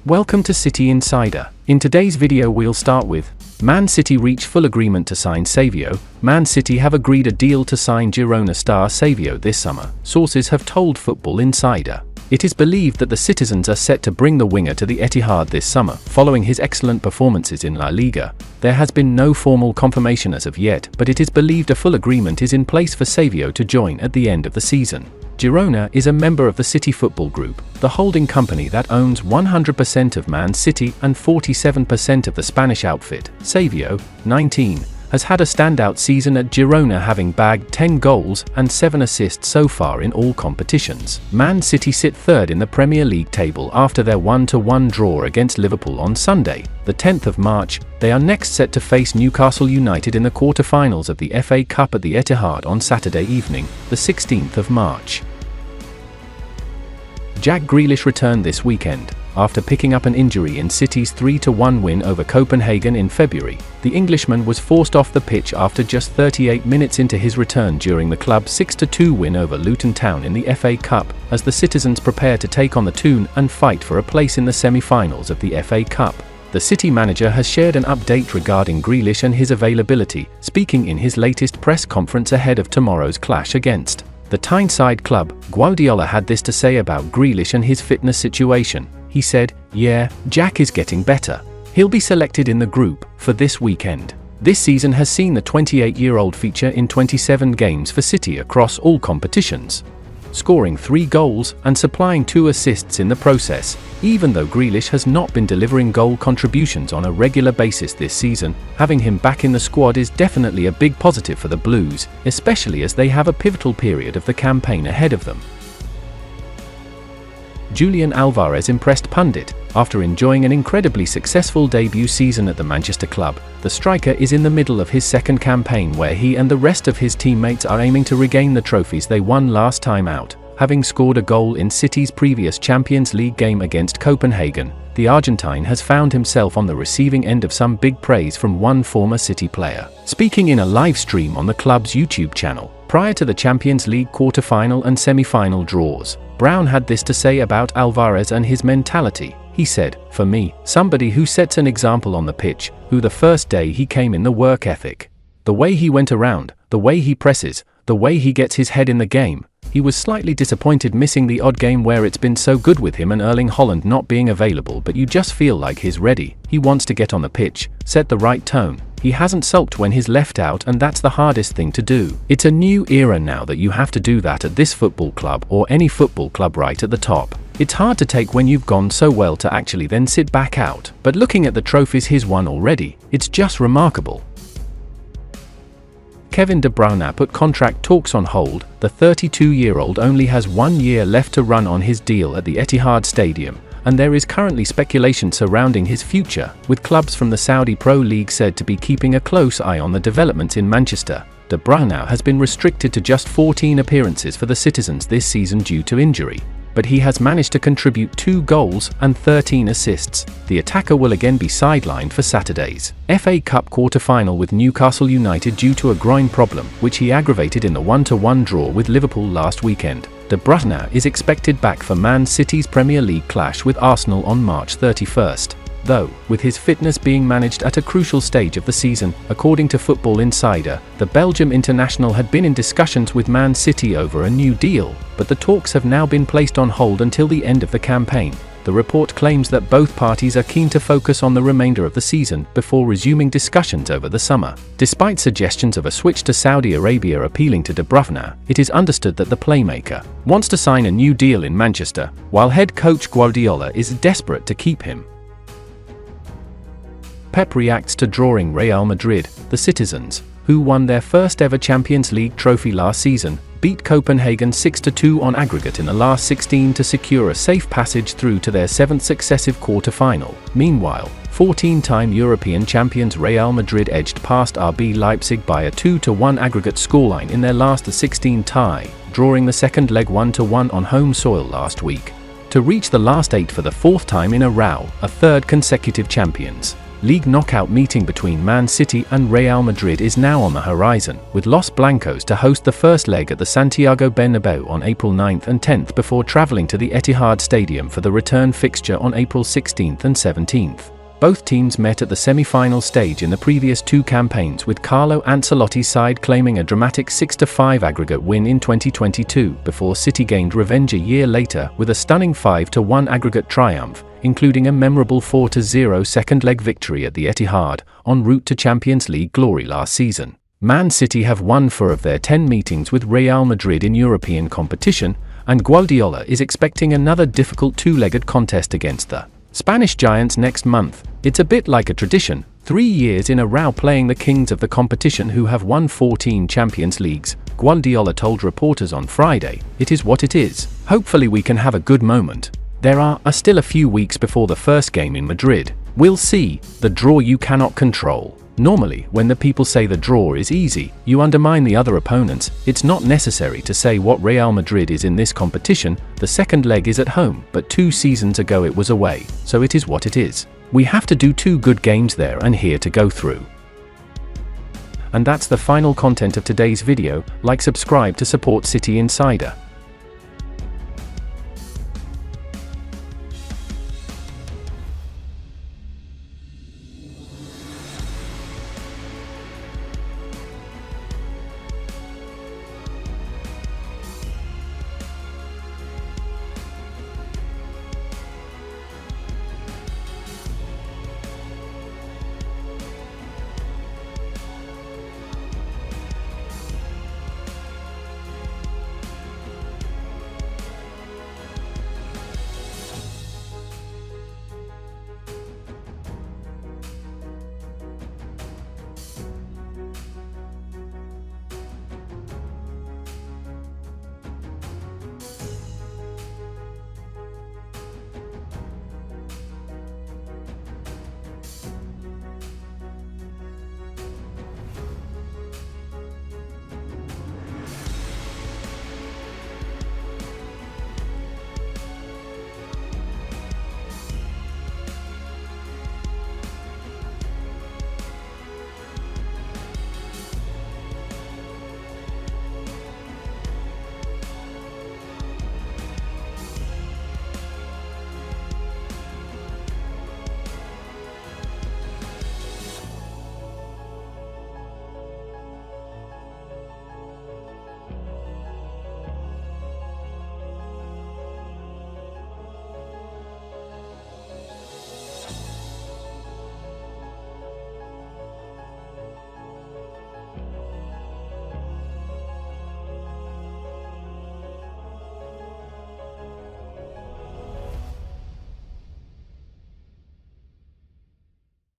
Welcome to City Insider. In today's video we'll start with Man City reach full agreement to sign Savio. Man City have agreed a deal to sign Girona star Savio this summer, sources have told Football Insider. It is believed that the citizens are set to bring the winger to the Etihad this summer, following his excellent performances in La Liga. There has been no formal confirmation as of yet, but it is believed a full agreement is in place for Savio to join at the end of the season. Girona is a member of the City Football Group, the holding company that owns 100% of Man City and 47% of the Spanish outfit. Savio, 19, has had a standout season at Girona, having bagged 10 goals and 7 assists so far in all competitions. Man City sit third in the Premier League table after their 1-1 draw against Liverpool on Sunday, the 10th of March. They are next set to face Newcastle United in the quarter-finals of the FA Cup at the Etihad on Saturday evening, the 16th of March. Jack Grealish returned this weekend. After picking up an injury in City's 3-1 win over Copenhagen in February, the Englishman was forced off the pitch after just 38 minutes into his return during the club's 6-2 win over Luton Town in the FA Cup, as the citizens prepare to take on the Toon and fight for a place in the semi-finals of the FA Cup. The City manager has shared an update regarding Grealish and his availability, speaking in his latest press conference ahead of tomorrow's clash against the Tyneside club. Guardiola had this to say about Grealish and his fitness situation. He said, "Yeah, Jack is getting better. He'll be selected in the group for this weekend." This season has seen the 28-year-old feature in 27 games for City across all competitions, scoring 3 goals and supplying 2 assists in the process. Even though Grealish has not been delivering goal contributions on a regular basis this season, having him back in the squad is definitely a big positive for the Blues, especially as they have a pivotal period of the campaign ahead of them. Julian Alvarez impressed pundit. After enjoying an incredibly successful debut season at the Manchester club, the striker is in the middle of his second campaign where he and the rest of his teammates are aiming to regain the trophies they won last time out. Having scored a goal in City's previous Champions League game against Copenhagen, the Argentine has found himself on the receiving end of some big praise from one former City player. Speaking in a live stream on the club's YouTube channel, prior to the Champions League quarter-final and semi-final draws, Brown had this to say about Alvarez and his mentality. He said, "For me, somebody who sets an example on the pitch, who the first day he came in, the work ethic, the way he went around, the way he presses, the way he gets his head in the game." He was slightly disappointed missing the odd game where it's been so good with him and Erling Haaland not being available, but you just feel like he's ready. He wants to get on the pitch, set the right tone. He hasn't sulked when he's left out, and that's the hardest thing to do. It's a new era now that you have to do that at this football club or any football club right at the top. It's hard to take when you've gone so well to actually then sit back out. But looking at the trophies he's won already, it's just remarkable. Kevin De Bruyne put contract talks on hold. The 32-year-old only has 1 year left to run on his deal at the Etihad Stadium, and there is currently speculation surrounding his future, with clubs from the Saudi Pro League said to be keeping a close eye on the developments in Manchester. De Bruyne has been restricted to just 14 appearances for the citizens this season due to injury, but he has managed to contribute 2 goals and 13 assists. The attacker will again be sidelined for Saturday's FA Cup quarter-final with Newcastle United due to a groin problem, which he aggravated in the 1-1 draw with Liverpool last weekend. De Bruyne is expected back for Man City's Premier League clash with Arsenal on March 31st. Though, with his fitness being managed at a crucial stage of the season, according to Football Insider, the Belgium international had been in discussions with Man City over a new deal, but the talks have now been placed on hold until the end of the campaign. The report claims that both parties are keen to focus on the remainder of the season before resuming discussions over the summer. Despite suggestions of a switch to Saudi Arabia appealing to De Bruyne, it is understood that the playmaker wants to sign a new deal in Manchester, while head coach Guardiola is desperate to keep him. Pep reacts to drawing Real Madrid. The citizens, who won their first ever Champions League trophy last season, beat Copenhagen 6-2 on aggregate in the last 16 to secure a safe passage through to their 7th successive quarter-final. Meanwhile, 14-time European champions Real Madrid edged past RB Leipzig by a 2-1 aggregate scoreline in their last 16 tie, drawing the second leg 1-1 on home soil last week, to reach the last 8 for the 4th time in a row, a 3rd consecutive champions. League knockout meeting between Man City and Real Madrid is now on the horizon, with Los Blancos to host the first leg at the Santiago Bernabeu on April 9th and 10th before travelling to the Etihad Stadium for the return fixture on April 16th and 17th. Both teams met at the semi-final stage in the previous two campaigns, with Carlo Ancelotti's side claiming a dramatic 6-5 aggregate win in 2022 before City gained revenge a year later with a stunning 5-1 aggregate triumph, including a memorable 4-0 second-leg victory at the Etihad, en route to Champions League glory last season. Man City have won 4 of their 10 meetings with Real Madrid in European competition, and Guardiola is expecting another difficult two-legged contest against the Spanish giants next month. It's a bit like a tradition, 3 years in a row playing the kings of the competition who have won 14 Champions Leagues, Guardiola told reporters on Friday. It is what it is. Hopefully we can have a good moment. There are still a few weeks before the first game in Madrid. We'll see. The draw you cannot control. Normally, when the people say the draw is easy, you undermine the other opponents. It's not necessary to say what Real Madrid is in this competition. The second leg is at home, but 2 seasons ago it was away, so it is what it is. We have to do 2 good games there and here to go through. And that's the final content of today's video. Like, subscribe to support City Insider.